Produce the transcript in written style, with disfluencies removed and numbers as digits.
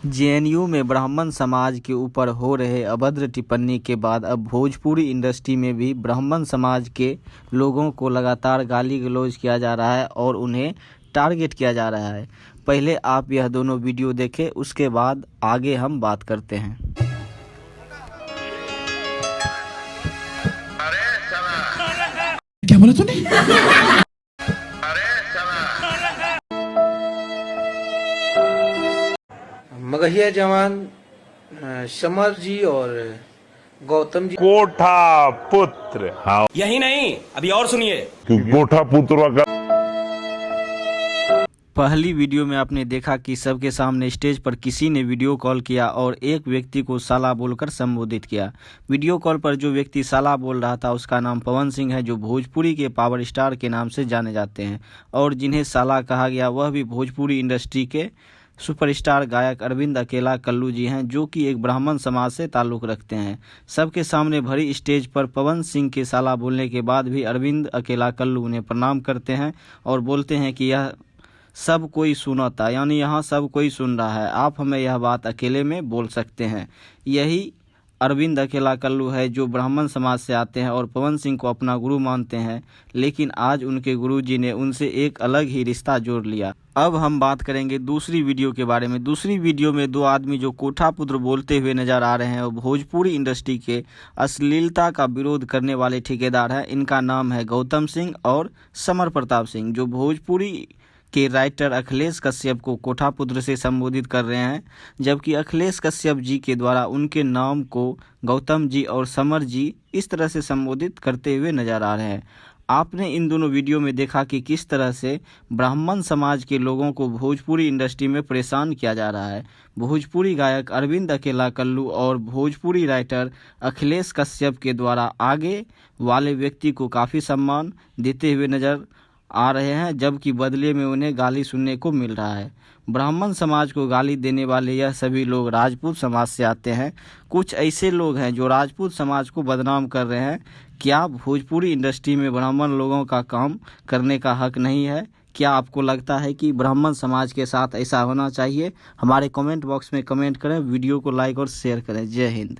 JNU में ब्राह्मण समाज के ऊपर हो रहे अभद्र टिप्पणी के बाद अब भोजपुरी इंडस्ट्री में भी ब्राह्मण समाज के लोगों को लगातार गाली गलौज किया जा रहा है और उन्हें टारगेट किया जा रहा है। पहले आप यह दोनों वीडियो देखें, उसके बाद आगे हम बात करते हैं। क्या बोला तूने? मगहिया जवान समर जी और गौतम जी कोठा पुत्र। हाँ, यही नहीं, अभी और सुनिए। कोठा पुत्र का पहली वीडियो में आपने देखा कि सबके सामने स्टेज पर किसी ने वीडियो कॉल किया और एक व्यक्ति को साला बोलकर संबोधित किया। वीडियो कॉल पर जो व्यक्ति साला बोल रहा था उसका नाम पवन सिंह है, जो भोजपुरी के पावर स्टार के नाम से जाने जाते हैं। और जिन्हें साला कहा गया वह भी भोजपुरी इंडस्ट्री के सुपरस्टार गायक अरविंद अकेला कल्लू जी हैं, जो कि एक ब्राह्मण समाज से ताल्लुक़ रखते हैं। सबके सामने भरी स्टेज पर पवन सिंह के साला बोलने के बाद भी अरविंद अकेला कल्लू उन्हें प्रणाम करते हैं और बोलते हैं कि यह सब कोई सुना था, यानी यहाँ सब कोई सुन रहा है, आप हमें यह बात अकेले में बोल सकते हैं। यही अरविंद अकेला कल्लू है जो ब्राह्मण समाज से आते हैं और पवन सिंह को अपना गुरु मानते हैं, लेकिन आज उनके गुरुजी ने उनसे एक अलग ही रिश्ता जोड़ लिया। अब हम बात करेंगे दूसरी वीडियो के बारे में। दूसरी वीडियो में दो आदमी जो कोठा पुत्र बोलते हुए नजर आ रहे हैं और भोजपुरी इंडस्ट्री के अश्लीलता का विरोध करने वाले ठेकेदार हैं। इनका नाम है गौतम सिंह और समर प्रताप सिंह, जो भोजपुरी के राइटर अखिलेश कश्यप को कोठा पुत्र से संबोधित कर रहे हैं, जबकि अखिलेश कश्यप जी के द्वारा उनके नाम को गौतम जी और समर जी इस तरह से संबोधित करते हुए नजर आ रहे हैं। आपने इन दोनों वीडियो में देखा कि किस तरह से ब्राह्मण समाज के लोगों को भोजपुरी इंडस्ट्री में परेशान किया जा रहा है। भोजपुरी गायक अरविंद अकेला कल्लू और भोजपुरी राइटर अखिलेश कश्यप के द्वारा आगे वाले व्यक्ति को काफ़ी सम्मान देते हुए नजर आ रहे हैं, जबकि बदले में उन्हें गाली सुनने को मिल रहा है। ब्राह्मण समाज को गाली देने वाले यह सभी लोग राजपूत समाज से आते हैं। कुछ ऐसे लोग हैं जो राजपूत समाज को बदनाम कर रहे हैं। क्या भोजपुरी इंडस्ट्री में ब्राह्मण लोगों का काम करने का हक नहीं है? क्या आपको लगता है कि ब्राह्मण समाज के साथ ऐसा होना चाहिए? हमारे कमेंट बॉक्स में कमेंट करें, वीडियो को लाइक और शेयर करें। जय हिंद।